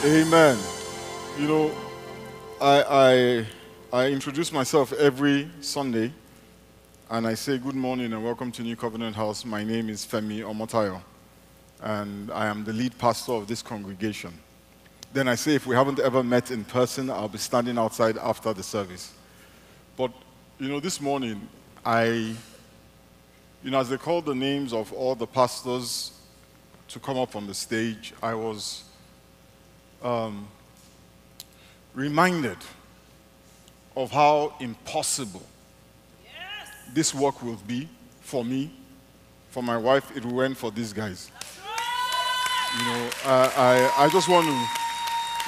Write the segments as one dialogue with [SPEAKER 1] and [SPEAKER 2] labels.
[SPEAKER 1] Amen. You know, I introduce myself every Sunday, and I say good morning and welcome to New Covenant House. My name is Femi Omotayo, and I am the lead pastor of this congregation. Then I say if we haven't ever met in person, I'll be standing outside after the service. But, this morning, as they called the names of all the pastors to come up on the stage, I was reminded of how impossible this work will be for me, for my wife. It will end for these guys. I just want to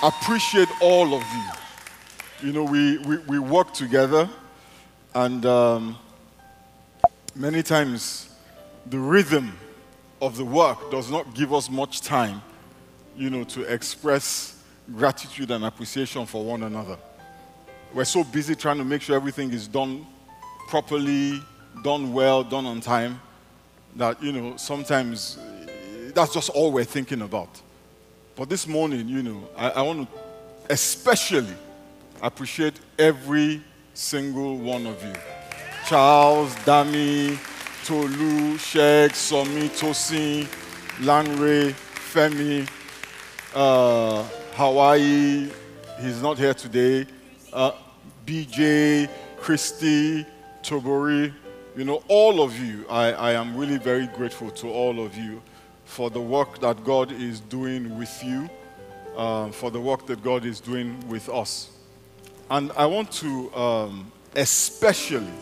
[SPEAKER 1] appreciate all of you. We work together, and many times the rhythm of the work does not give us much time, to express gratitude and appreciation for one another. We're so busy trying to make sure everything is done properly, done well, done on time, that, sometimes that's just all we're thinking about. But this morning, I want to especially appreciate every single one of you. Charles, Dami, Tolu, Sheikh, Somi, Tosin, Lanre, Femi, Hawaii, he's not here today, BJ, Christy, Tobori, all of you. I am really very grateful to all of you for the work that God is doing with you, for the work that God is doing with us. And I want to especially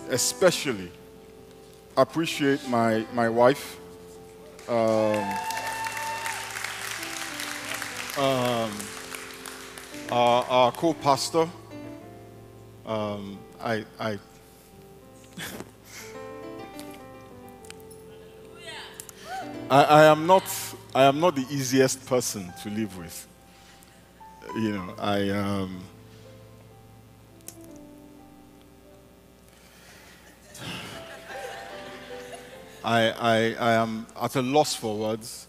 [SPEAKER 1] appreciate my wife, our co-pastor. I am not the easiest person to live with. I am at a loss for words.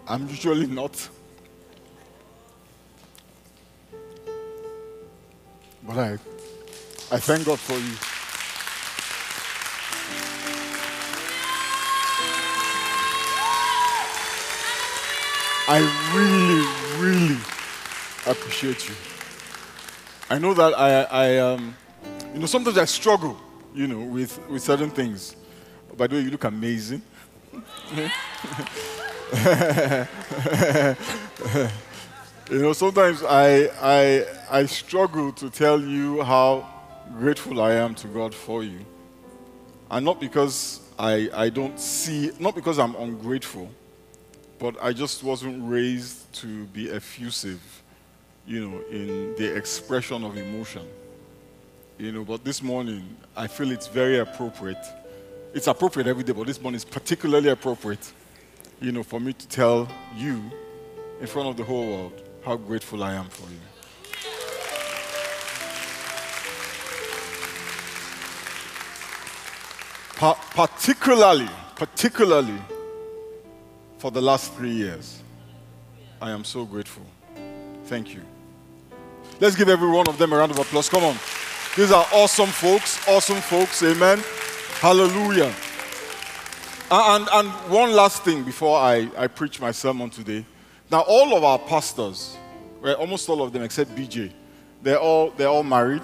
[SPEAKER 1] I'm usually not. But I thank God for you. I really appreciate you. I know that I sometimes I struggle, with certain things. By the way, you look amazing. Sometimes I struggle to tell you how grateful I am to God for you. And not because not because I'm ungrateful, but I just wasn't raised to be effusive, in the expression of emotion. But this morning, I feel it's very appropriate. It's appropriate every day, but this morning is particularly appropriate, for me to tell you in front of the whole world how grateful I am for you. Particularly for the last 3 years. I am so grateful. Thank you. Let's give every one of them a round of applause. Come on. These are awesome folks. Amen. Hallelujah. And one last thing before I preach my sermon today. Now, all of our pastors, well, almost all of them except BJ, they're all married,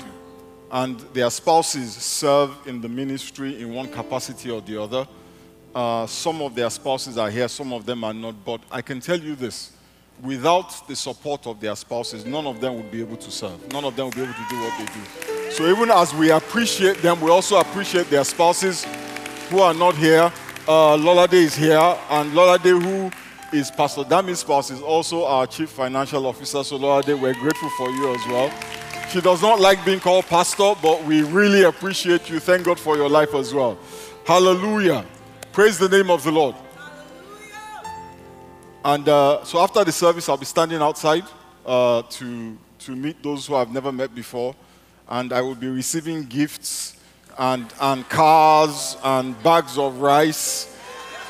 [SPEAKER 1] and their spouses serve in the ministry in one capacity or the other. Some of their spouses are here, some of them are not, but I can tell you this. Without the support of their spouses, none of them would be able to serve. None of them would be able to do what they do. So even as we appreciate them, we also appreciate their spouses who are not here. Lolade is here, and Lolade, who is Pastor Dami's spouse, is also our Chief Financial Officer. So Lolade, we're grateful for you as well. She does not like being called pastor, but we really appreciate you. Thank God for your life as well. Hallelujah. Praise the name of the Lord. And so after the service, I'll be standing outside to meet those who I've never met before. And I will be receiving gifts and cars and bags of rice.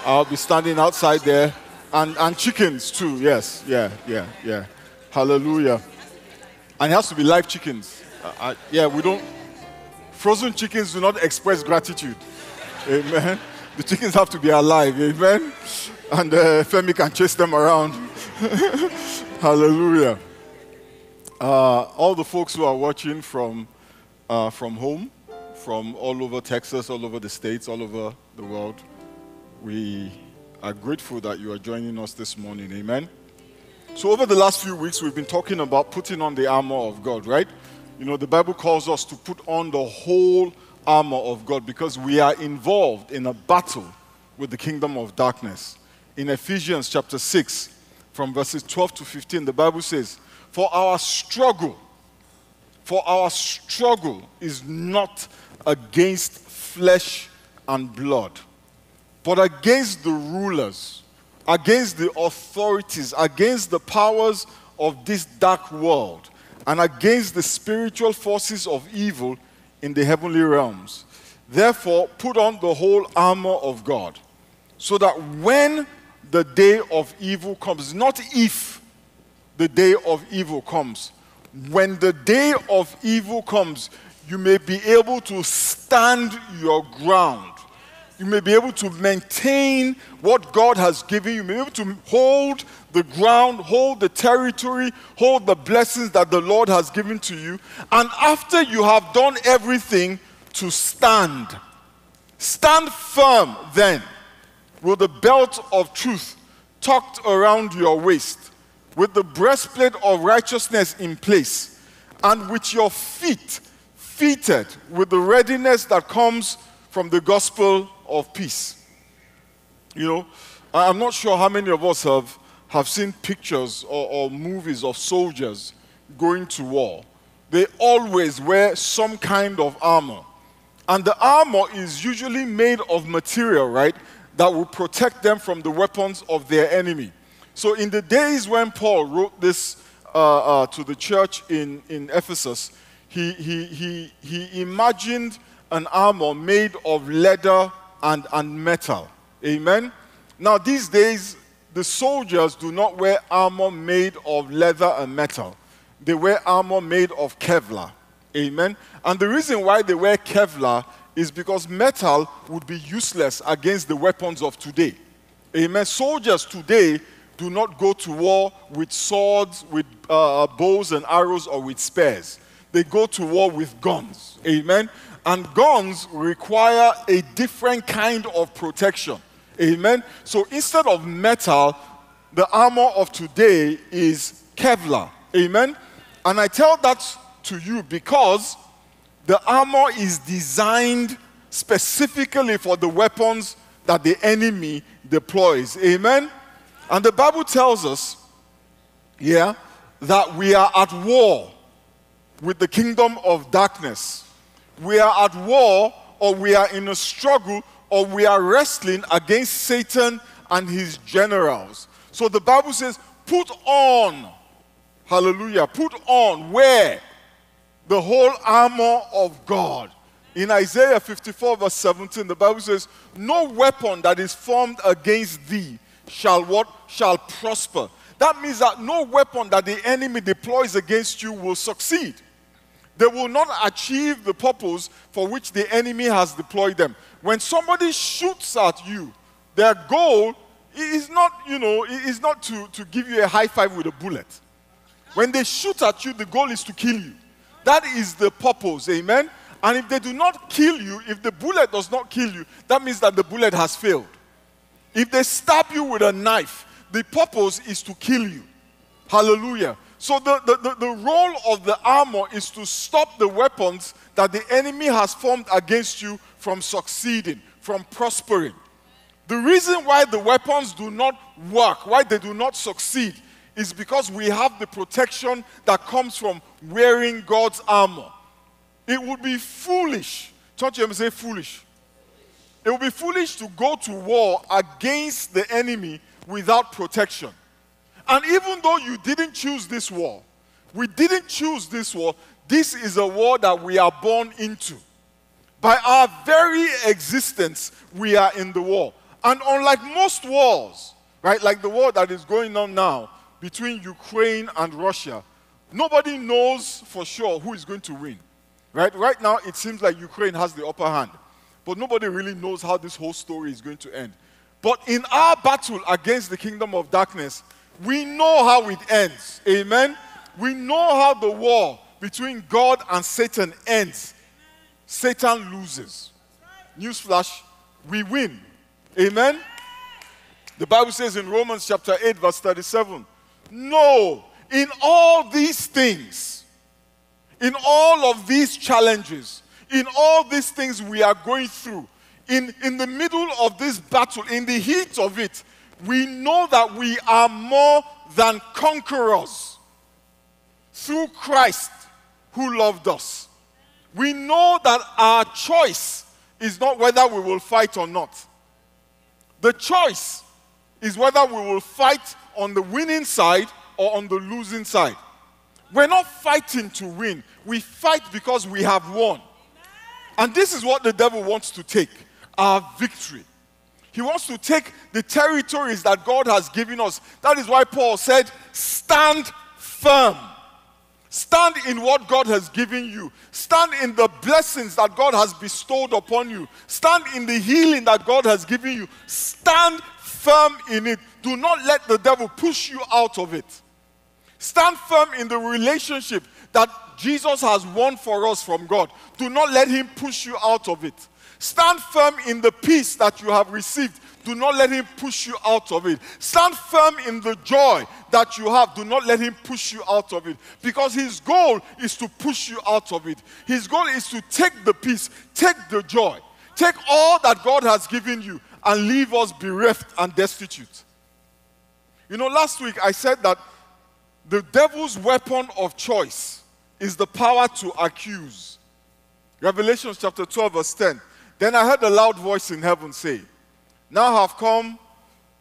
[SPEAKER 1] I'll be standing outside there. And chickens too, yes. Yeah. Hallelujah. And it has to be live chickens. We don't. Frozen chickens do not express gratitude. Amen. The chickens have to be alive. Amen. And Femi can chase them around. Hallelujah. All the folks who are watching from home, from all over Texas, all over the States, all over the world, we are grateful that you are joining us this morning. Amen. So over the last few weeks, we've been talking about putting on the armor of God, right? You know, the Bible calls us to put on the whole armor of God because we are involved in a battle with the kingdom of darkness. In Ephesians chapter 6, from verses 12 to 15, the Bible says, For our struggle is not against flesh and blood, but against the rulers, against the authorities, against the powers of this dark world, and against the spiritual forces of evil in the heavenly realms. Therefore, put on the whole armor of God, so that when the day of evil comes, not if the day of evil comes, when the day of evil comes, you may be able to stand your ground. You may be able to maintain what God has given you. You may be able to hold the ground, hold the territory, hold the blessings that the Lord has given to you. And after you have done everything, to stand. Stand firm then, with the belt of truth tucked around your waist, with the breastplate of righteousness in place, and with your feet fitted with the readiness that comes from the gospel of peace. You know, I'm not sure how many of us have seen pictures or movies of soldiers going to war. They always wear some kind of armor. And the armor is usually made of material, right, that will protect them from the weapons of their enemy. So in the days when Paul wrote this to the church in Ephesus, he imagined an armor made of leather and metal. Amen? Now these days, the soldiers do not wear armor made of leather and metal. They wear armor made of Kevlar. Amen? And the reason why they wear Kevlar is because metal would be useless against the weapons of today. Amen? Soldiers today do not go to war with swords, with bows and arrows, or with spears. They go to war with guns. Amen? And guns require a different kind of protection. Amen? So instead of metal, the armor of today is Kevlar. Amen? And I tell that to you because the armor is designed specifically for the weapons that the enemy deploys. Amen? And the Bible tells us, that we are at war with the kingdom of darkness. We are at war, or we are in a struggle, or we are wrestling against Satan and his generals. So the Bible says, put on, hallelujah, put on, where? The whole armor of God. In Isaiah 54 verse 17, the Bible says, no weapon that is formed against thee shall what? Shall prosper. That means that no weapon that the enemy deploys against you will succeed. They will not achieve the purpose for which the enemy has deployed them. When somebody shoots at you, their goal is not, is not to give you a high five with a bullet. When they shoot at you, the goal is to kill you. That is the purpose, amen? And if they do not kill you, if the bullet does not kill you, that means that the bullet has failed. If they stab you with a knife, the purpose is to kill you. Hallelujah. So the role of the armor is to stop the weapons that the enemy has formed against you from succeeding, from prospering. The reason why the weapons do not work, why they do not succeed, is because we have the protection that comes from wearing God's armor. It would be foolish. Don't you ever say foolish? It would be foolish to go to war against the enemy without protection. And even though you didn't choose this war, we didn't choose this war, this is a war that we are born into. By our very existence, we are in the war. And unlike most wars, right, like the war that is going on now, between Ukraine and Russia, nobody knows for sure who is going to win. Right now, it seems like Ukraine has the upper hand. But nobody really knows how this whole story is going to end. But in our battle against the kingdom of darkness, we know how it ends. Amen? We know how the war between God and Satan ends. Satan loses. Newsflash, we win. Amen? The Bible says in Romans chapter 8, verse 37, no, in all these things, in all of these challenges, in all these things we are going through, in the middle of this battle, in the heat of it, we know that we are more than conquerors through Christ who loved us. We know that our choice is not whether we will fight or not. The choice is whether we will fight on the winning side or on the losing side. We're not fighting to win. We fight because we have won. And this is what the devil wants to take, our victory. He wants to take the territories that God has given us. That is why Paul said, stand firm. Stand in what God has given you. Stand in the blessings that God has bestowed upon you. Stand in the healing that God has given you. Stand firm in it. Do not let the devil push you out of it. Stand firm in the relationship that Jesus has won for us from God. Do not let him push you out of it. Stand firm in the peace that you have received. Do not let him push you out of it. Stand firm in the joy that you have. Do not let him push you out of it. Because his goal is to push you out of it. His goal is to take the peace, take the joy, take all that God has given you and leave us bereft and destitute. You know, last week I said that the devil's weapon of choice is the power to accuse. Revelation chapter 12 verse 10. Then I heard a loud voice in heaven say, now have come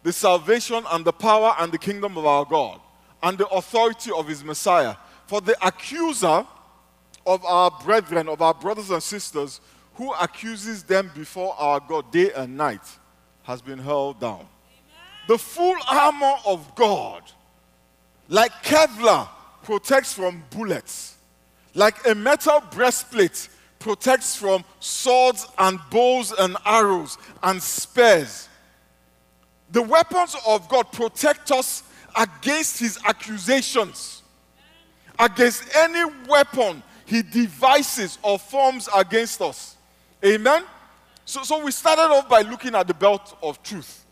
[SPEAKER 1] the salvation and the power and the kingdom of our God and the authority of his Messiah. For the accuser of our brethren, of our brothers and sisters, who accuses them before our God day and night, has been hurled down. Amen. The full armor of God, like Kevlar, protects from bullets. Like a metal breastplate, protects from swords and bows and arrows and spears. The weapons of God protect us against his accusations, against any weapon he devises or forms against us. Amen? So we started off by looking at the belt of truth.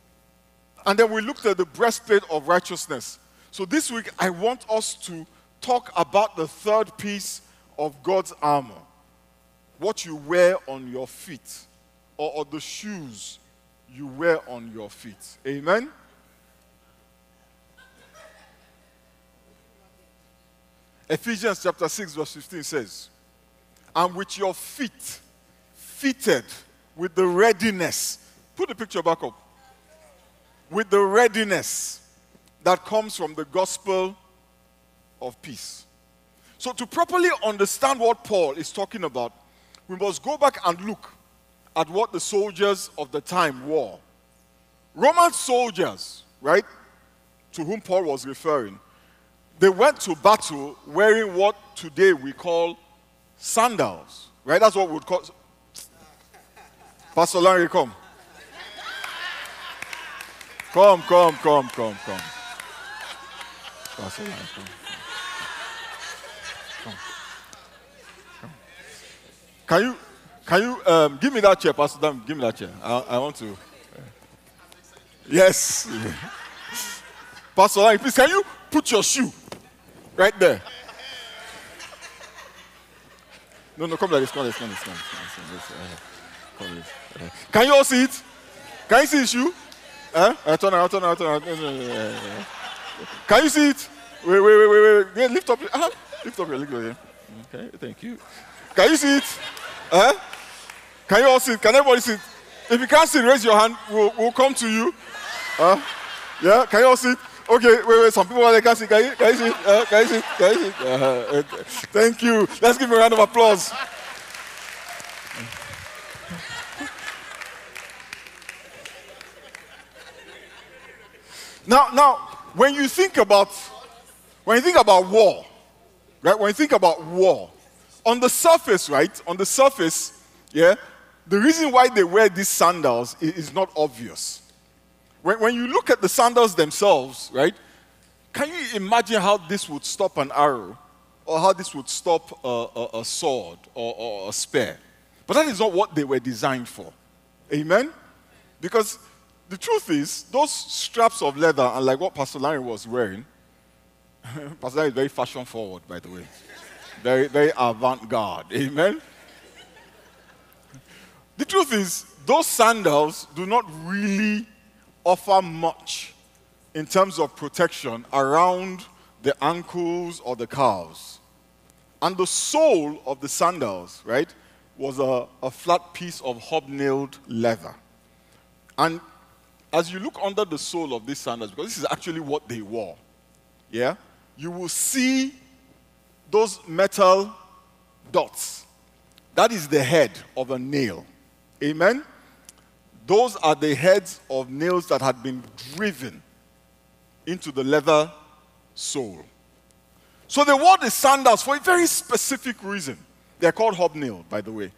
[SPEAKER 1] And then we looked at the breastplate of righteousness. So this week I want us to talk about the third piece of God's armor. What you wear on your feet, or the shoes you wear on your feet. Amen? Ephesians chapter 6 verse 15 says, and with your feet fitted with the readiness. Put the picture back up. With the readiness that comes from the gospel of peace. So to properly understand what Paul is talking about, we must go back and look at what the soldiers of the time wore. Roman soldiers, right, to whom Paul was referring, they went to battle wearing what today we call sandals, right? That's what we would call. Pastor Larry, come. Come. Pastor Larry, come. Can you give me that chair, Pastor Dan? Give me that chair. I want to. Yes. Pastor Dan, please, can you put your shoe right there? No, come like this. Come. Can you all see it? Can you see the shoe? Turn around. Can you see it? Wait. Yeah, lift up your leg. Okay, thank you. Can you see it? Can you all see it? Can everybody see it? If you can't see it, raise your hand. We'll come to you. Yeah, can you all see it? Okay, wait. Some people they can't see. Can you see it? Can you see it? Thank you. Let's give a round of applause. Now, when you think about When you think about war, right? When you think about war, on the surface, right? On the surface, yeah, the reason why they wear these sandals is not obvious. When you look at the sandals themselves, right? Can you imagine how this would stop an arrow, or how this would stop a sword or a spear? But that is not what they were designed for. Amen? Because the truth is, those straps of leather, and like what Pastor Larry was wearing, Pastor Larry is very fashion forward, by the way. Very, very avant-garde. Amen? The truth is, those sandals do not really offer much in terms of protection around the ankles or the calves. And the sole of the sandals, right, was a flat piece of hobnailed leather. And as you look under the sole of these sandals, because this is actually what they wore, yeah, you will see those metal dots. That is the head of a nail. Amen? Those are the heads of nails that had been driven into the leather sole. So they wore the sandals for a very specific reason. They're called hobnail, by the way.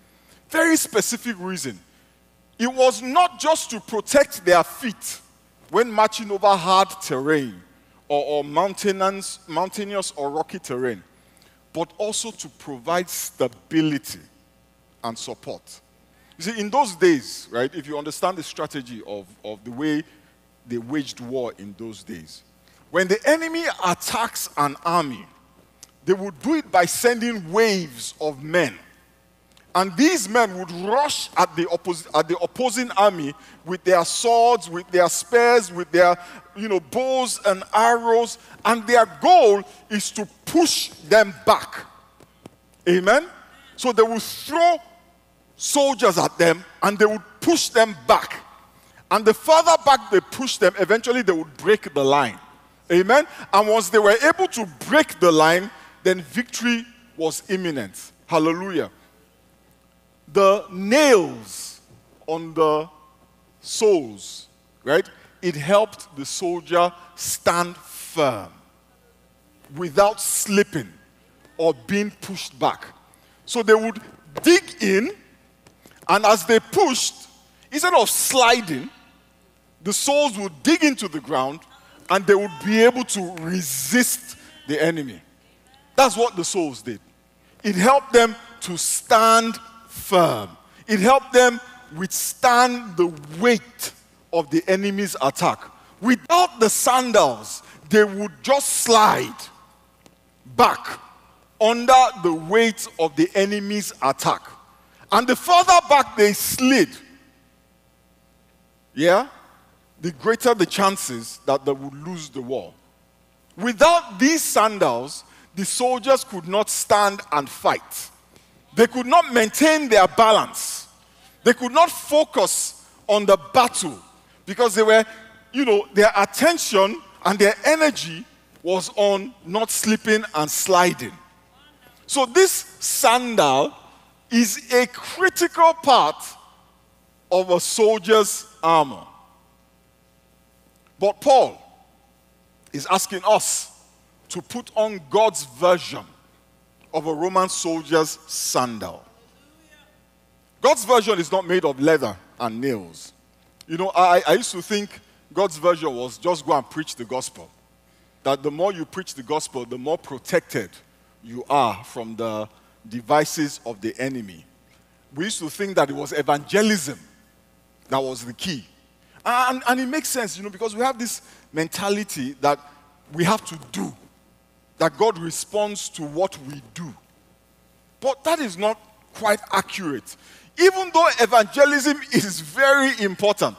[SPEAKER 1] Very specific reason. It was not just to protect their feet when marching over hard terrain or mountainous or rocky terrain, but also to provide stability and support. You see, in those days, right, if you understand the strategy of the way they waged war in those days, when the enemy attacks an army, they would do it by sending waves of men. And these men would rush at the opposing army with their swords, with their spears, with their bows and arrows, and their goal is to push them back. Amen? So they would throw soldiers at them, and they would push them back. And the further back they pushed them, eventually they would break the line. Amen? And once they were able to break the line, then victory was imminent. Hallelujah. The nails on the soles, right? It helped the soldier stand firm without slipping or being pushed back. So they would dig in, and as they pushed, instead of sliding, the soles would dig into the ground, and they would be able to resist the enemy. That's what the soles did. It helped them to stand firm. It helped them withstand the weight of the enemy's attack. Without the sandals, they would just slide back under the weight of the enemy's attack. And the further back they slid, yeah, the greater the chances that they would lose the war. Without these sandals, the soldiers could not stand and fight. They could not maintain their balance. They could not focus on the battle because they were, their attention and their energy was on not slipping and sliding. So this sandal is a critical part of a soldier's armor. But Paul is asking us to put on God's version of a Roman soldier's sandal. God's version is not made of leather and nails. I used to think God's version was just go and preach the gospel. That the more you preach the gospel, the more protected you are from the devices of the enemy. We used to think that it was evangelism that was the key. And it makes sense, because we have this mentality that we have to do, that God responds to what we do. But that is not quite accurate. Even though evangelism is very important,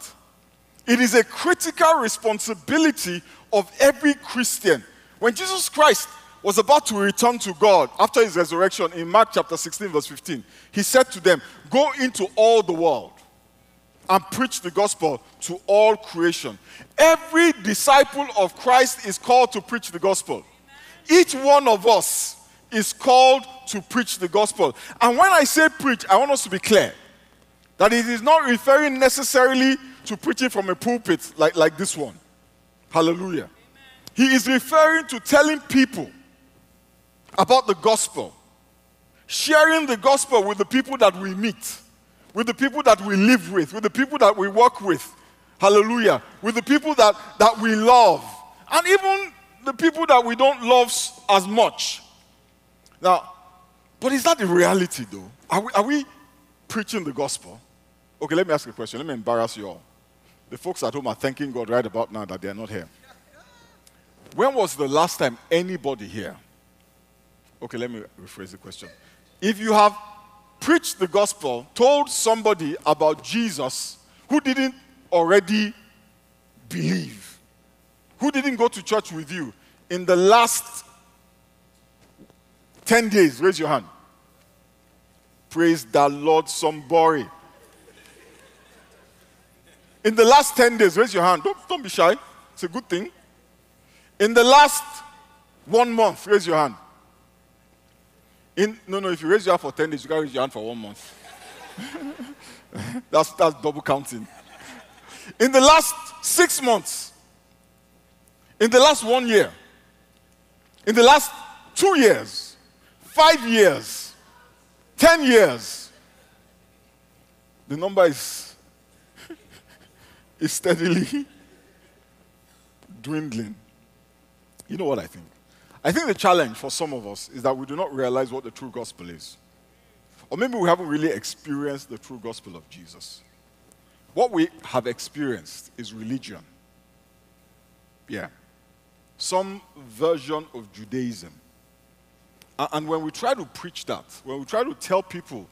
[SPEAKER 1] it is a critical responsibility of every Christian. When Jesus Christ was about to return to God after his resurrection in Mark chapter 16 verse 15, he said to them, "Go into all the world and preach the gospel to all creation." Every disciple of Christ is called to preach the gospel. Each one of us is called to preach the gospel. And when I say preach, I want us to be clear that it is not referring necessarily to preaching from a pulpit like this one. Hallelujah. He is referring to telling people about the gospel, sharing the gospel with the people that we meet, with the people that we live with the people that we work with. Hallelujah. With the people that we love. And even the people that we don't love as much. Now, but is that the reality though? Are we preaching the gospel? Okay, let me ask you a question. Let me embarrass you all. The folks at home are thanking God right about now that they are not here. When was the last time anybody here? Okay, let me rephrase the question. If you have preached the gospel, told somebody about Jesus who didn't already believe, who didn't go to church with you in the last 10 days, raise your hand. Praise the Lord, somebody. In the last 10 days, raise your hand. Don't be shy. It's a good thing. In the last 1 month, raise your hand. No, if you raise your hand for 10 days, you can't raise your hand for 1 month. that's double counting. In the last 6 months, in the last 1 year, in the last 2 years, 5 years, 10 years, the number is steadily dwindling. You know what I think? I think the challenge for some of us is that we do not realize what the true gospel is. Or maybe we haven't really experienced the true gospel of Jesus. What we have experienced is religion. Yeah. Some version of Judaism. And when we try to preach that, when we try to tell people,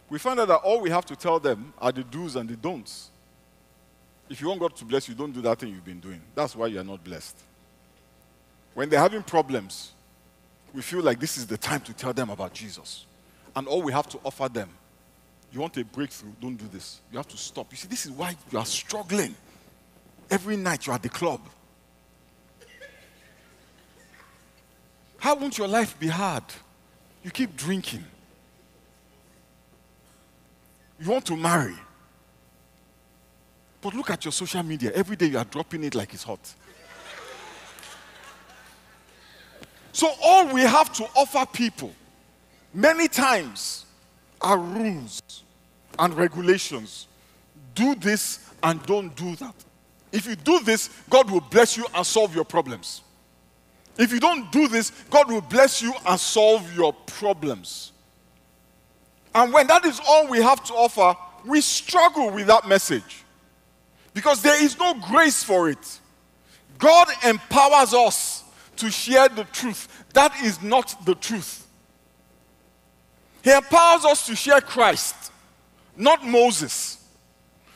[SPEAKER 1] we find out that all we have to tell them are the do's and the don'ts. If you want God to bless you, don't do that thing you've been doing. That's why you are not blessed. When they're having problems, we feel like this is the time to tell them about Jesus. And all we have to offer them, you want a breakthrough, don't do this. You have to stop. You see, this is why you are struggling. Every night you're at the club. How won't your life be hard? You keep drinking. You want to marry. But look at your social media. Every day you are dropping it like it's hot. So all we have to offer people many times are rules and regulations. Do this and don't do that. If you do this, God will bless you and solve your problems. If you don't do this, God will bless you and solve your problems. And when that is all we have to offer, we struggle with that message. Because there is no grace for it. God empowers us to share the truth. That is not the truth. He empowers us to share Christ, not Moses.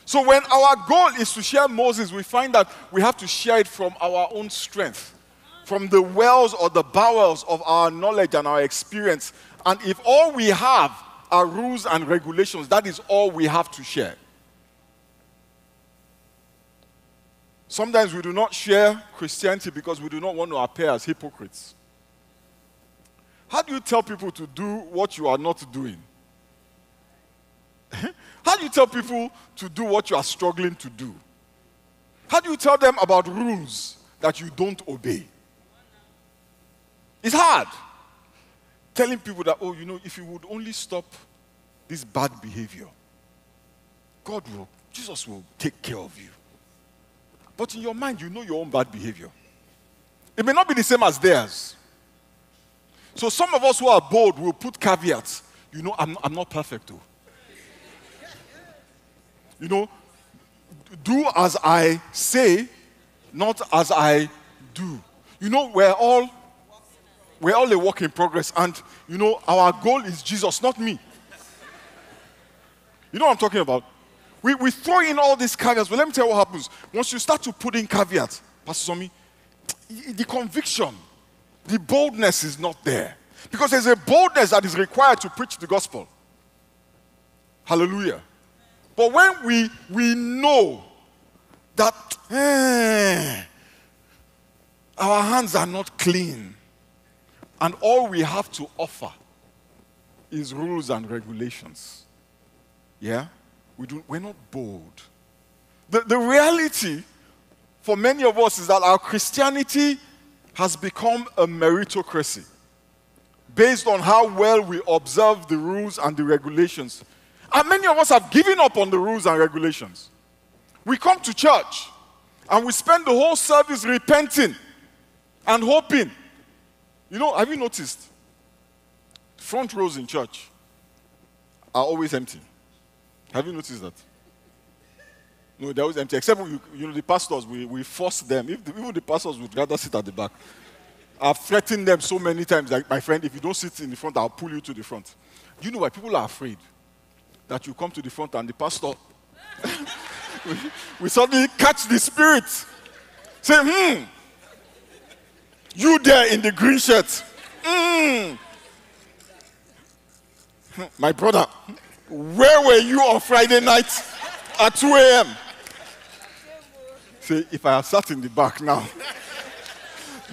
[SPEAKER 1] So when our goal is to share Moses, we find that we have to share it from our own strength, from the wells or the bowels of our knowledge and our experience. And if all we have are rules and regulations, that is all we have to share. Sometimes we do not share Christianity because we do not want to appear as hypocrites. How do you tell people to do what you are not doing? How do you tell people to do what you are struggling to do? How do you tell them about rules that you don't obey? It's hard. Telling people that, if you would only stop this bad behavior, Jesus will take care of you. But in your mind, you know your own bad behavior. It may not be the same as theirs. So some of us who are bold will put caveats. I'm not perfect though. Do as I say, not as I do. We're all a work in progress. And, our goal is Jesus, not me. You know what I'm talking about? We throw in all these caveats, but let me tell you what happens. Once you start to put in caveats, Pastor Somi, the conviction, the boldness is not there. Because there's a boldness that is required to preach the gospel. Hallelujah. But when we know that our hands are not clean, and all we have to offer is rules and regulations. Yeah? We're not bold. The reality for many of us is that our Christianity has become a meritocracy based on how well we observe the rules and the regulations. And many of us have given up on the rules and regulations. We come to church and we spend the whole service repenting and hoping. You know, have you noticed? Front rows in church are always empty. Have you noticed that? No, they're always empty. Except, the pastors, we force them. Even the pastors would rather sit at the back. I've threatened them so many times, like, my friend, if you don't sit in the front, I'll pull you to the front. Do you know why people are afraid? That you come to the front and the pastor, we suddenly catch the spirit. Say, you there in the green shirt. My brother, where were you on Friday night at 2 a.m.? Say, if I had sat in the back now,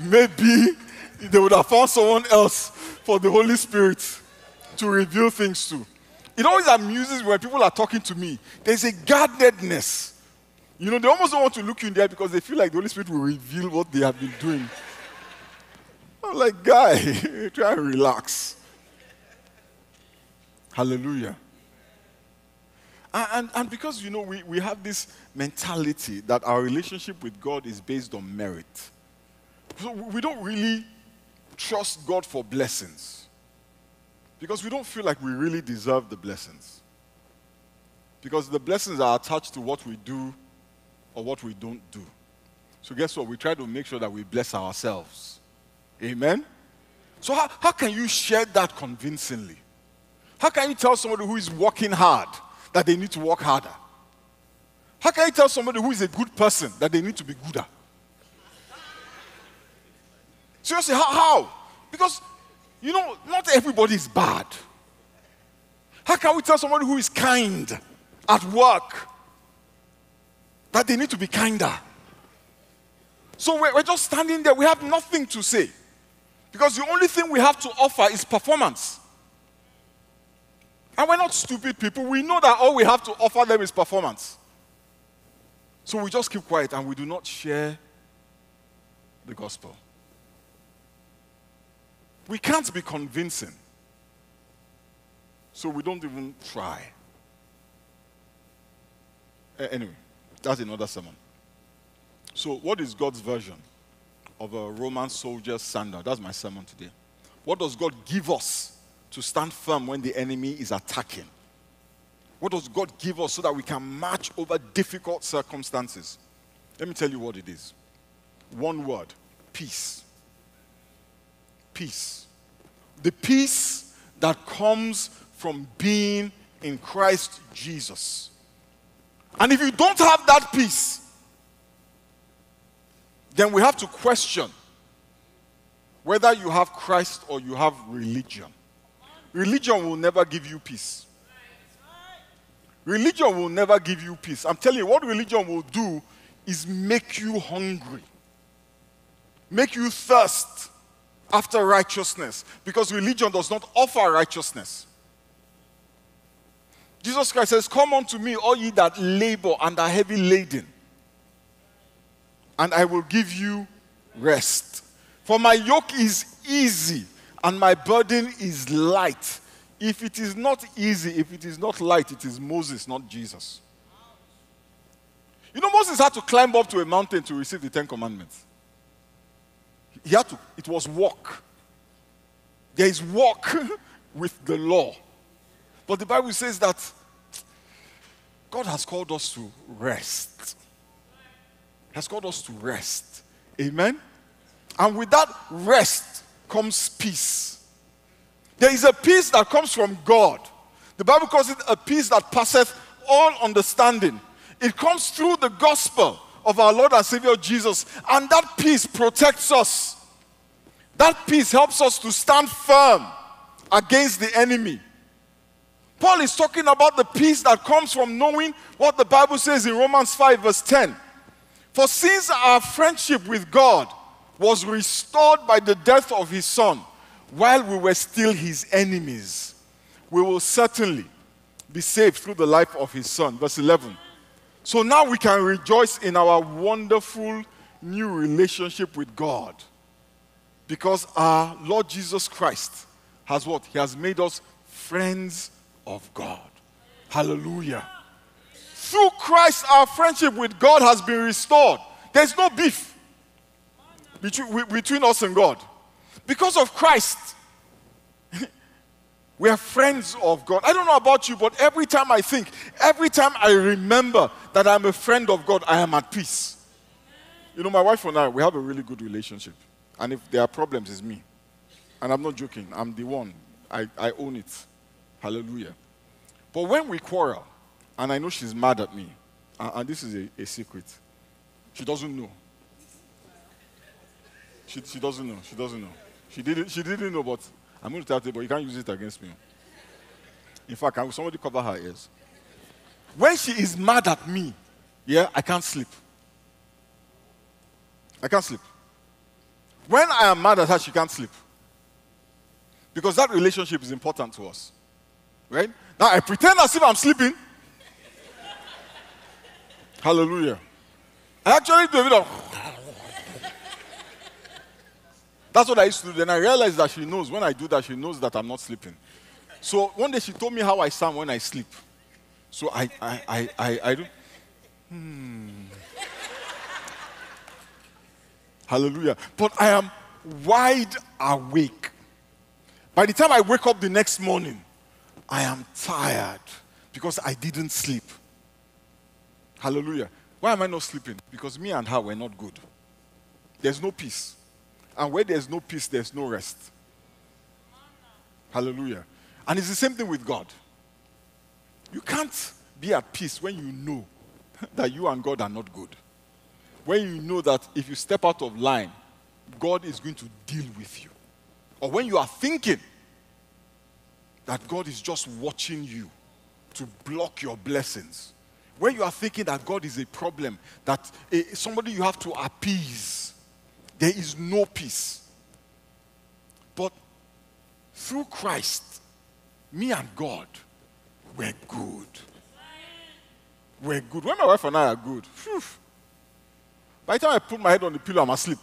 [SPEAKER 1] maybe they would have found someone else for the Holy Spirit to reveal things to. It always amuses me when people are talking to me. There's a guardedness. They almost don't want to look you in the eye because they feel like the Holy Spirit will reveal what they have been doing. I'm like, guy, try and relax. Hallelujah. And because, we have this mentality that our relationship with God is based on merit. So we don't really trust God for blessings. Because we don't feel like we really deserve the blessings. Because the blessings are attached to what we do or what we don't do. So guess what? We try to make sure that we bless ourselves. Amen? So how can you share that convincingly? How can you tell somebody who is working hard that they need to work harder? How can you tell somebody who is a good person that they need to be gooder? Seriously, how? Because, not everybody is bad. How can we tell somebody who is kind at work that they need to be kinder? So we're just standing there. We have nothing to say. Because the only thing we have to offer is performance. And we're not stupid people. We know that all we have to offer them is performance. So we just keep quiet and we do not share the gospel. We can't be convincing. So we don't even try. Anyway, that's another sermon. So what is God's version of a Roman soldier's sandal? That's my sermon today. What does God give us to stand firm when the enemy is attacking? What does God give us so that we can march over difficult circumstances? Let me tell you what it is. One word: peace. Peace. The peace that comes from being in Christ Jesus. And if you don't have that peace, then we have to question whether you have Christ or you have religion. Religion will never give you peace. Religion will never give you peace. I'm telling you, what religion will do is make you hungry, make you thirst after righteousness, because religion does not offer righteousness. Jesus Christ says, "Come unto me, all ye that labor and are heavy laden, and I will give you rest. For my yoke is easy and my burden is light." If it is not easy, if it is not light, it is Moses, not Jesus. Moses had to climb up to a mountain to receive the 10 Commandments. He had to. It was walk. There is walk with the law. But the Bible says that God has called us to rest. He has called us to rest. Amen? And with that rest comes peace. There is a peace that comes from God. The Bible calls it a peace that passeth all understanding. It comes through the gospel of our Lord and Savior Jesus. And that peace protects us. That peace helps us to stand firm against the enemy. Paul is talking about the peace that comes from knowing what the Bible says in Romans 5 verse 10. For since our friendship with God was restored by the death of his Son, while we were still his enemies, we will certainly be saved through the life of his Son. Verse 11. So now we can rejoice in our wonderful new relationship with God. Because our Lord Jesus Christ has what? He has made us friends of God. Hallelujah. Through Christ, our friendship with God has been restored. There's no beef between us and God. Because of Christ, we are friends of God. I don't know about you, but every time I remember that I'm a friend of God, I am at peace. You know, my wife and I, we have a really good relationship. And if there are problems, it's me. And I'm not joking. I'm the one. I own it. Hallelujah. But when we quarrel, and I know she's mad at me, and this is a secret, she doesn't know. She doesn't know. She doesn't know. She didn't know, but I'm going to tell you, but you can't use it against me. In fact, can somebody cover her ears? When she is mad at me, yeah, I can't sleep. I can't sleep. When I am mad at her, she can't sleep. Because that relationship is important to us. Right? Now, I pretend as if I'm sleeping. Hallelujah. I actually do a bit of... That's what I used to do. Then I realized that she knows. When I do that, she knows that I'm not sleeping. So one day she told me how I sound when I sleep. So I do... Hallelujah. But I am wide awake. By the time I wake up the next morning, I am tired because I didn't sleep. Hallelujah. Why am I not sleeping? Because me and her were not good. There's no peace. And where there's no peace, there's no rest. Hallelujah. And it's the same thing with God. You can't be at peace when you know that you and God are not good. When you know that if you step out of line, God is going to deal with you. Or when you are thinking that God is just watching you to block your blessings. When you are thinking that God is a problem, that somebody you have to appease, there is no peace. But through Christ, me and God, we're good. We're good. When my wife and I are good, phew, by the time I put my head on the pillow, I'm asleep.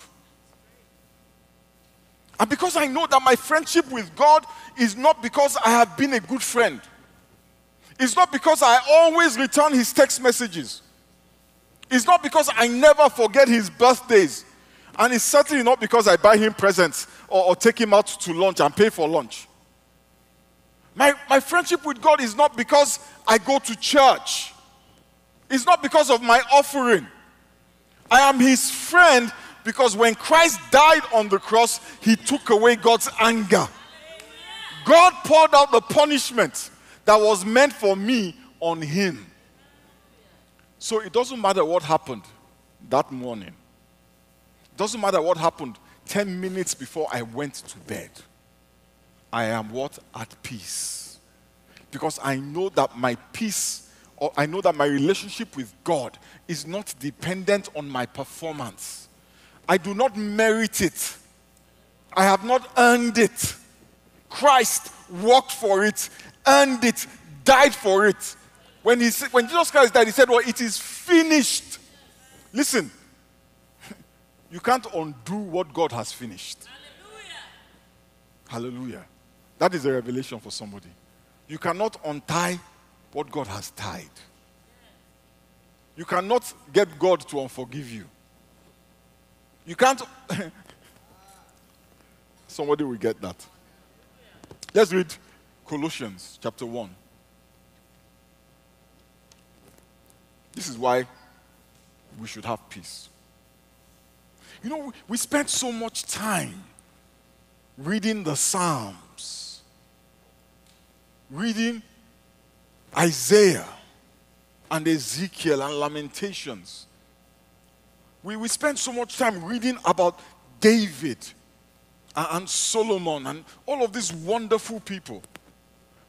[SPEAKER 1] And because I know that my friendship with God is not because I have been a good friend. It's not because I always return his text messages. It's not because I never forget his birthdays. And it's certainly not because I buy him presents or take him out to lunch and pay for lunch. My friendship with God is not because I go to church. It's not because of my offering. I am his friend because when Christ died on the cross, he took away God's anger. God poured out the punishment that was meant for me on him. So it doesn't matter what happened that morning. It doesn't matter what happened 10 minutes before I went to bed. I am what? At peace. Because I know that my peace, or I know that my relationship with God is not dependent on my performance. I do not merit it. I have not earned it. Christ worked for it, earned it, died for it. When Jesus Christ died, he said, well, it is finished. Listen, you can't undo what God has finished. Hallelujah. Hallelujah. That is a revelation for somebody. You cannot untie what God has tied. You cannot get God to unforgive you. You can't. Somebody will get that. Let's read Colossians chapter 1. This is why we should have peace. You know, we spend so much time reading the Psalms, reading Isaiah and Ezekiel and Lamentations. We spend so much time reading about David and Solomon and all of these wonderful people.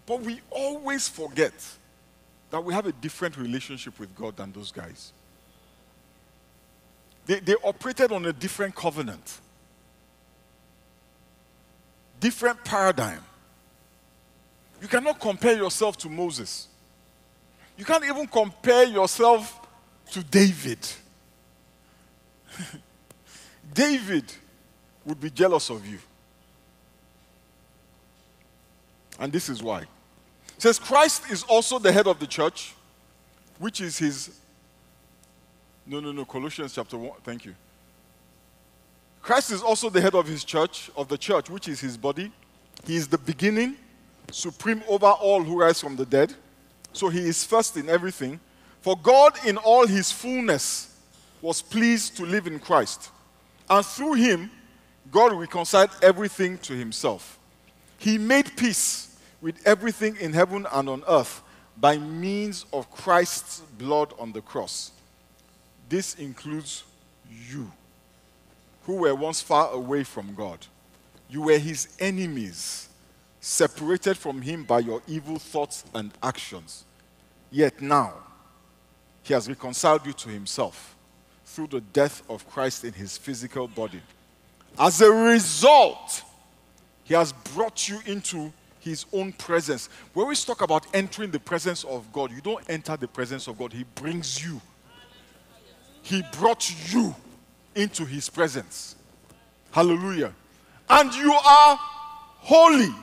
[SPEAKER 1] But we always forget that we have a different relationship with God than those guys. They operated on a different covenant, different paradigm. You cannot compare yourself to Moses. You can't even compare yourself to David. David would be jealous of you. And this is why. It says, Christ is also the head of the church, which is his... Colossians chapter 1. Thank you. Christ is also the head of his church, of the church, which is his body. He is the beginning, supreme over all who rise from the dead. So he is first in everything. For God in all his fullness was pleased to live in Christ. And through him, God reconciled everything to himself. He made peace with everything in heaven and on earth by means of Christ's blood on the cross. This includes you, who were once far away from God. You were his enemies, separated from him by your evil thoughts and actions. Yet now, he has reconciled you to himself through the death of Christ in his physical body. As a result, he has brought you into his own presence. We always talk about entering the presence of God. You don't enter the presence of God. He brings you. He brought you into his presence. Hallelujah. And you are holy.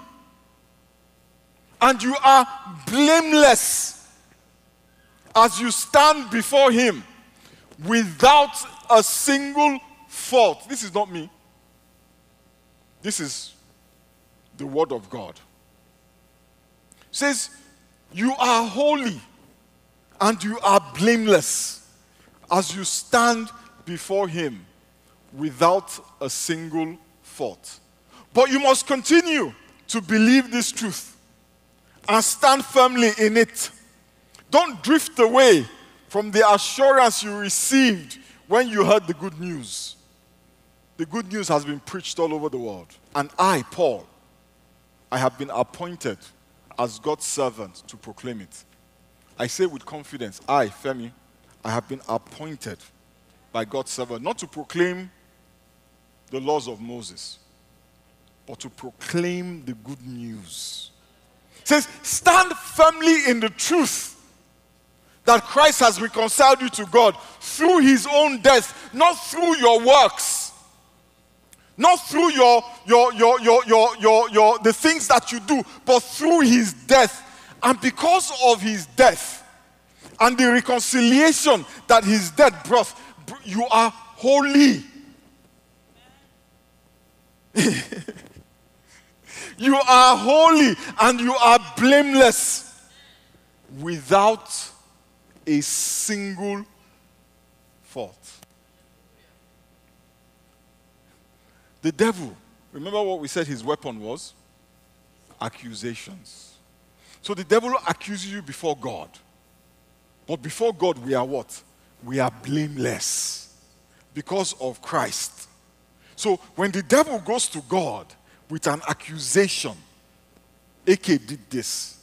[SPEAKER 1] And you are blameless as you stand before him without a single fault. This is not me. This is the word of God. It says, you are holy and you are blameless as you stand before him without a single fault. But you must continue to believe this truth and stand firmly in it. Don't drift away from the assurance you received when you heard the good news. The good news has been preached all over the world. And I, Paul, I have been appointed as God's servant to proclaim it. I say with confidence, I, Femi, I have been appointed by God's servant, not to proclaim the laws of Moses, but to proclaim the good news. It says, stand firmly in the truth that Christ has reconciled you to God through his own death, not through your works, not through the things that you do, but through his death. And because of his death and the reconciliation that his death brought, you are holy. You are holy and you are blameless without a single fault. The devil, remember what we said his weapon was? Accusations. So the devil accuses you before God. But before God, we are what? We are blameless because of Christ. So when the devil goes to God with an accusation, AK did this.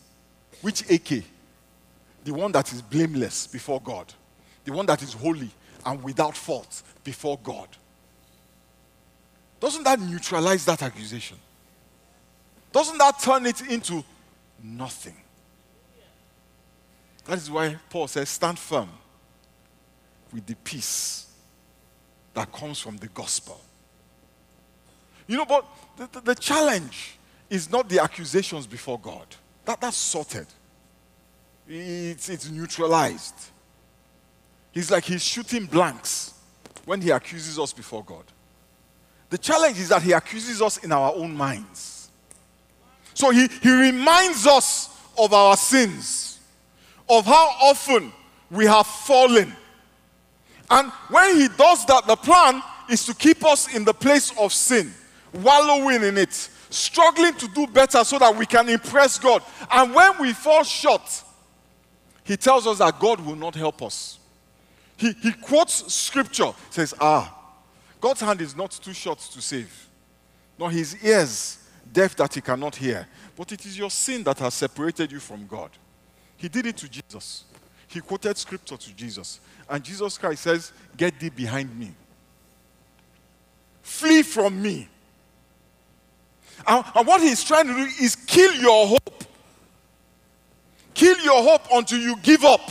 [SPEAKER 1] Which AK? The one that is blameless before God. The one that is holy and without fault before God. Doesn't that neutralize that accusation? Doesn't that turn it into nothing? That is why Paul says, stand firm with the peace that comes from the gospel. You know, but the challenge is not the accusations before God. That's sorted. It's neutralized. He's like he's shooting blanks when he accuses us before God. The challenge is that he accuses us in our own minds. So he reminds us of our sins, of how often we have fallen. And when he does that, the plan is to keep us in the place of sin, wallowing in it, struggling to do better so that we can impress God. And when we fall short, he tells us that God will not help us. He quotes scripture, says, God's hand is not too short to save, nor his ears deaf that he cannot hear. But it is your sin that has separated you from God. He did it to Jesus. He quoted scripture to Jesus. And Jesus Christ says, get thee behind me. Flee from me. And what he's trying to do is kill your hope. Kill your hope until you give up.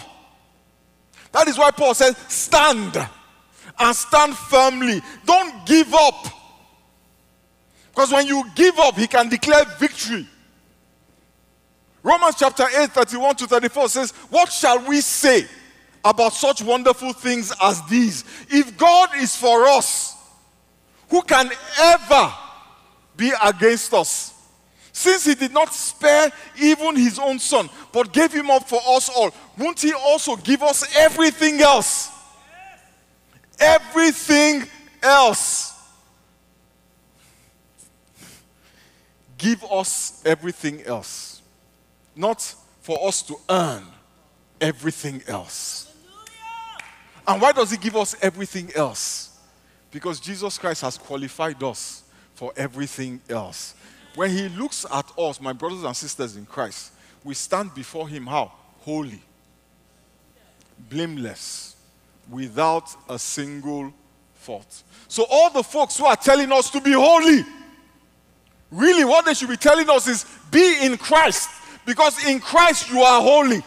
[SPEAKER 1] That is why Paul says, stand and stand firmly. Don't give up. Because when you give up, he can declare victory. Romans chapter 8, 31 to 34 says, what shall we say about such wonderful things as these? If God is for us, who can ever be against us? Since he did not spare even his own son, but gave him up for us all, won't he also give us everything else? Everything else. Give us everything else. Not for us to earn everything else. And why does he give us everything else? Because Jesus Christ has qualified us for everything else. When he looks at us, my brothers and sisters in Christ, we stand before him how? Holy, blameless, without a single fault. So all the folks who are telling us to be holy, really what they should be telling us is be in Christ. Because in Christ you are holy.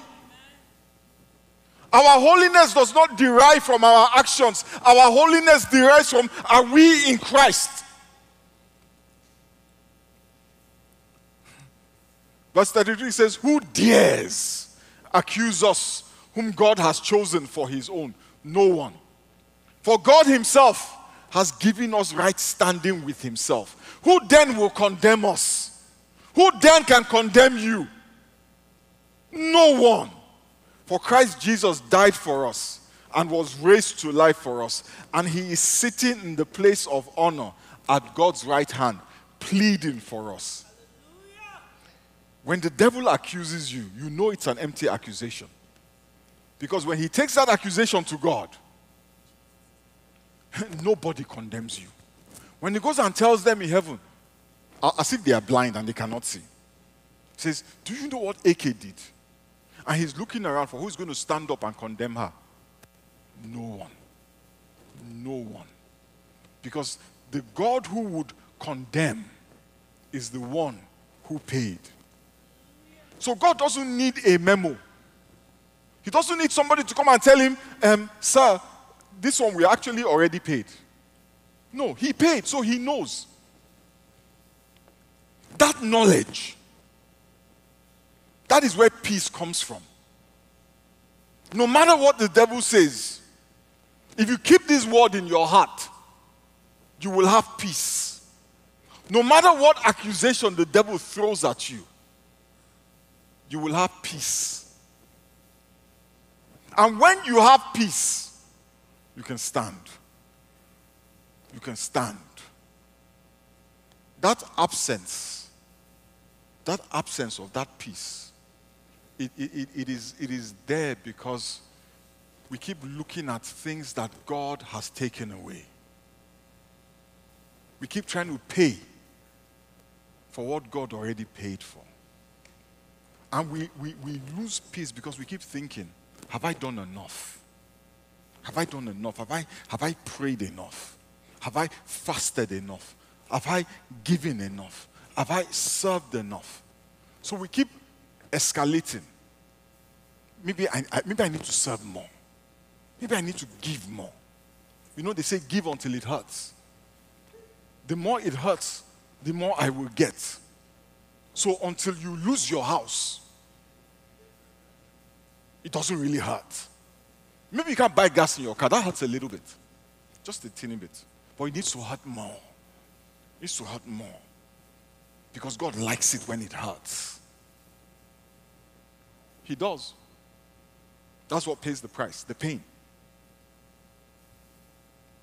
[SPEAKER 1] Our holiness does not derive from our actions. Our holiness derives from, are we in Christ? Verse 33 says, who dares accuse us whom God has chosen for his own? No one. For God himself has given us right standing with himself. Who then will condemn us? Who then can condemn you? No one. For Christ Jesus died for us and was raised to life for us. And he is sitting in the place of honor at God's right hand, pleading for us. When the devil accuses you, you know it's an empty accusation. Because when he takes that accusation to God, nobody condemns you. When he goes and tells them in heaven, as if they are blind and they cannot see, he says, do you know what AK did? And he's looking around for who's going to stand up and condemn her. No one. No one. Because the God who would condemn is the one who paid. So God doesn't need a memo. He doesn't need somebody to come and tell him, sir, this one we actually already paid. No, he paid, so he knows. That knowledge, that is where peace comes from. No matter what the devil says, if you keep this word in your heart, you will have peace. No matter what accusation the devil throws at you, you will have peace. And when you have peace, you can stand. You can stand. That absence of that peace, it is there because we keep looking at things that God has taken away. We keep trying to pay for what God already paid for. And we lose peace because we keep thinking, have I done enough? Have I done enough? Have I prayed enough? Have I fasted enough? Have I given enough? Have I served enough? So we keep escalating. Maybe I need to serve more. Maybe I need to give more. You know, they say give until it hurts. The more it hurts, the more I will get. So until you lose your house, it doesn't really hurt. Maybe you can't buy gas in your car. That hurts a little bit. Just a teeny bit. But it needs to hurt more. It needs to hurt more. Because God likes it when it hurts. He does. That's what pays the price. The pain.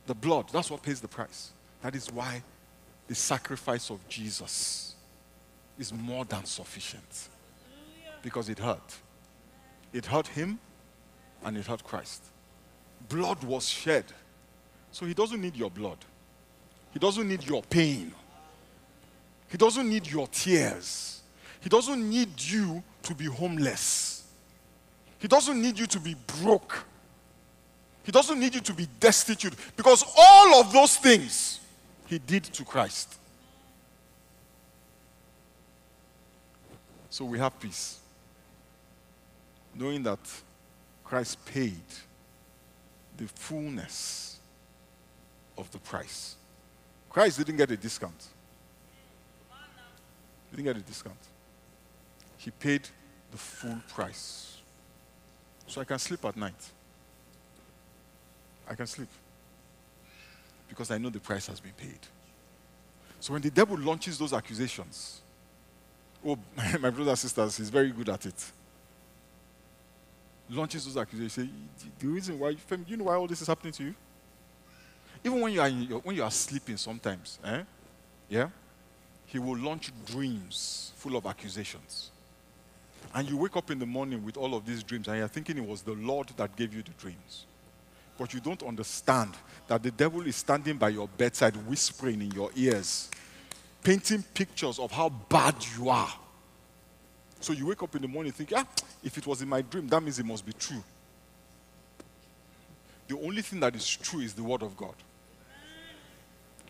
[SPEAKER 1] The blood. That's what pays the price. That is why the sacrifice of Jesus is more than sufficient. Because it hurt. It hurt him and it hurt Christ. Blood was shed. So he doesn't need your blood. He doesn't need your pain. He doesn't need your tears. He doesn't need you to be homeless. He doesn't need you to be broke. He doesn't need you to be destitute. Because all of those things he did to Christ. So we have peace. Knowing that Christ paid the fullness of the price. Christ didn't get a discount. He didn't get a discount. He paid the full price. So I can sleep at night. I can sleep. Because I know the price has been paid. So when the devil launches those accusations, oh, my brothers and sisters, he's very good at it. Launches those accusations, say, the reason why, Femi, do you know why all this is happening to you? Even when you are sleeping sometimes, yeah, he will launch dreams full of accusations. And you wake up in the morning with all of these dreams, and you're thinking it was the Lord that gave you the dreams. But you don't understand that the devil is standing by your bedside, whispering in your ears, painting pictures of how bad you are. So you wake up in the morning thinking, if it was in my dream, that means it must be true. The only thing that is true is the word of God.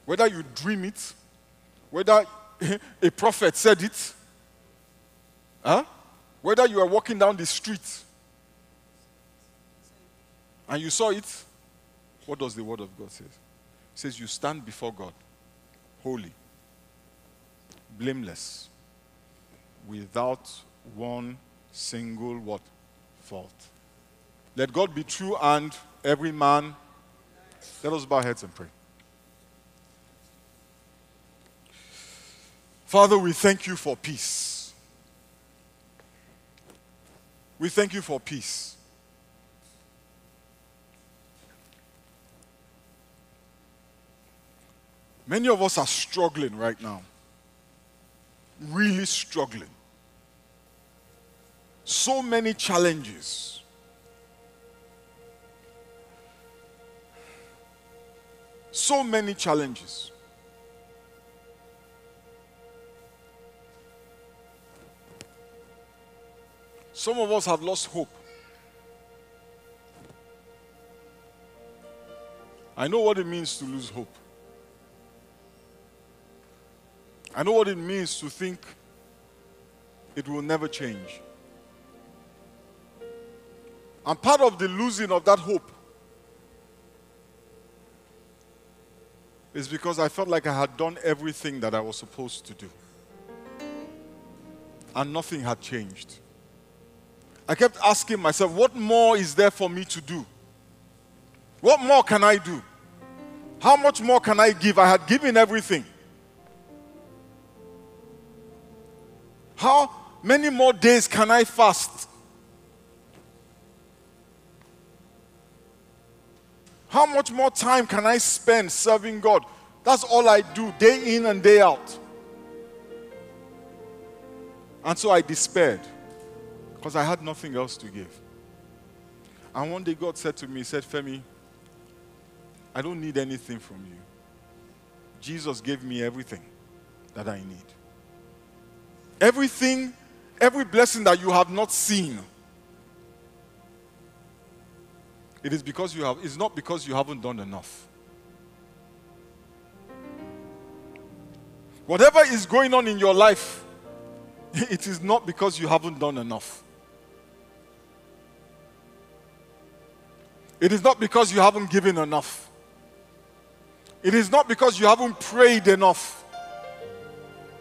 [SPEAKER 1] Whether you dream it, whether a prophet said it, whether you are walking down the street and you saw it, what does the word of God say? It says you stand before God, holy, blameless, without one single what? Fault. Let God be true and every man. Let us bow our heads and pray. Father, we thank you for peace. We thank you for peace. Many of us are struggling right now. Really struggling. So many challenges. So many challenges. Some of us have lost hope. I know what it means to lose hope. I know what it means to think it will never change. And part of the losing of that hope is because I felt like I had done everything that I was supposed to do. And nothing had changed. I kept asking myself, what more is there for me to do? What more can I do? How much more can I give? I had given everything. How many more days can I fast? How much more time can I spend serving God? That's all I do, day in and day out. And so I despaired because I had nothing else to give. And one day God said to me, he said, Femi, I don't need anything from you. Jesus gave me everything that I need. Everything, every blessing that you have not seen, it is because you have, it's not because you haven't done enough. Whatever is going on in your life, it is not because you haven't done enough. It is not because you haven't given enough. It is not because you haven't prayed enough.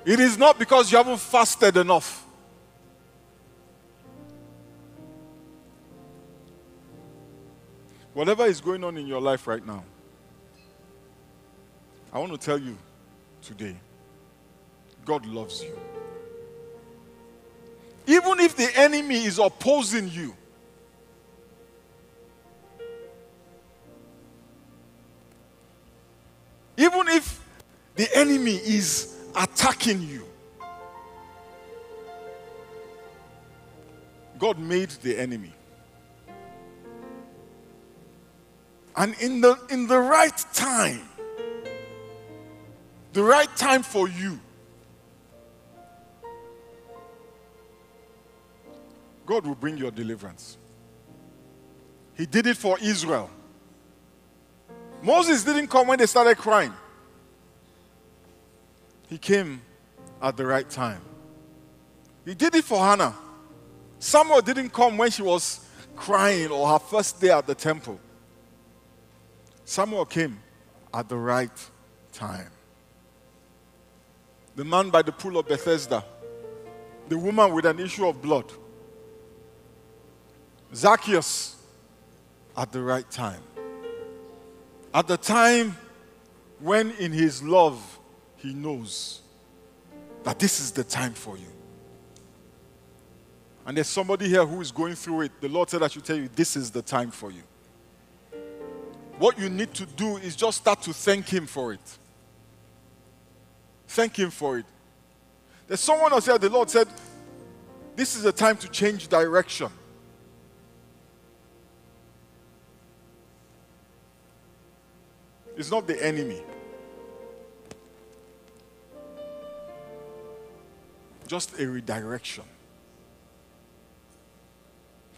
[SPEAKER 1] It is not because you haven't fasted enough. Whatever is going on in your life right now, I want to tell you today, God loves you. Even if the enemy is opposing you, even if the enemy is attacking you, God made the enemy. And in the right time for you, God will bring your deliverance. He did it for Israel. Moses didn't come when they started crying. He came at the right time. He did it for Hannah. Samuel didn't come when she was crying or her first day at the temple. Samuel came at the right time. The man by the pool of Bethesda, the woman with an issue of blood, Zacchaeus at the right time. At the time when in his love he knows that this is the time for you. And there's somebody here who is going through it. The Lord said I should tell you, this is the time for you. What you need to do is just start to thank Him for it. Thank Him for it. There's someone else here, the Lord said, this is the time to change direction. It's not the enemy. Just a redirection.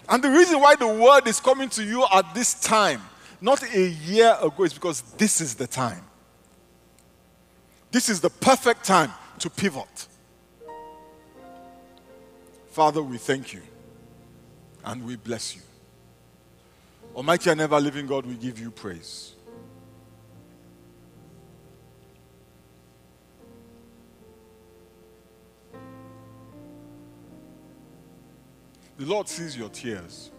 [SPEAKER 1] And the reason why the word is coming to you at this time, not a year ago, is because this is the time. This is the perfect time to pivot. Father, we thank you and we bless you. Almighty and ever living God, we give you praise. The Lord sees your tears.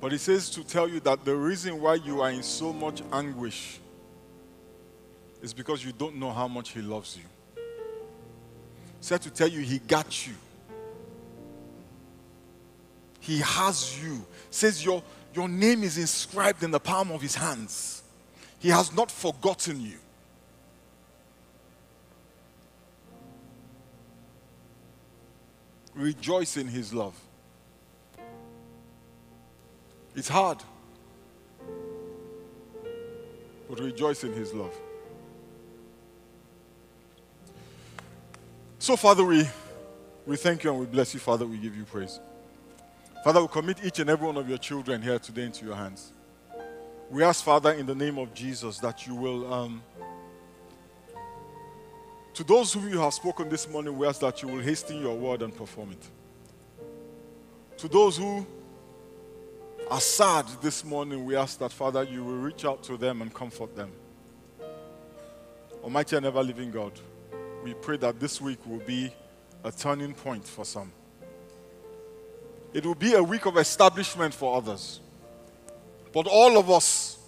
[SPEAKER 1] But He says to tell you that the reason why you are in so much anguish is because you don't know how much He loves you. He said to tell you He got you. He has you. He says your name is inscribed in the palm of His hands. He has not forgotten you. Rejoice in His love. It's hard, but rejoice in His love. So, Father, we thank you and we bless you, Father. We give you praise. Father, we commit each and every one of your children here today into your hands. We ask, Father, in the name of Jesus, that you will, to those whom you have spoken this morning, we ask that you will hasten your word and perform it. To those who are sad this morning, we ask that, Father, you will reach out to them and comfort them. Almighty and ever living God, we pray that this week will be a turning point for some. It will be a week of establishment for others. But all of us,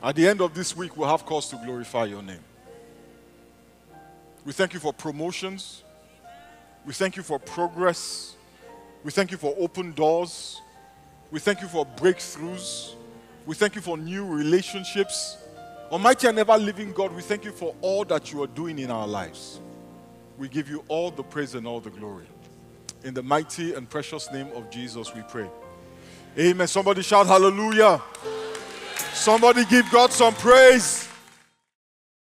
[SPEAKER 1] at the end of this week, will have cause to glorify your name. We thank you for promotions. We thank you for progress. We thank you for open doors. We thank you for breakthroughs. We thank you for new relationships. Almighty and ever living God, we thank you for all that you are doing in our lives. We give you all the praise and all the glory. In the mighty and precious name of Jesus, we pray. Amen. Somebody shout hallelujah. Somebody give God some praise.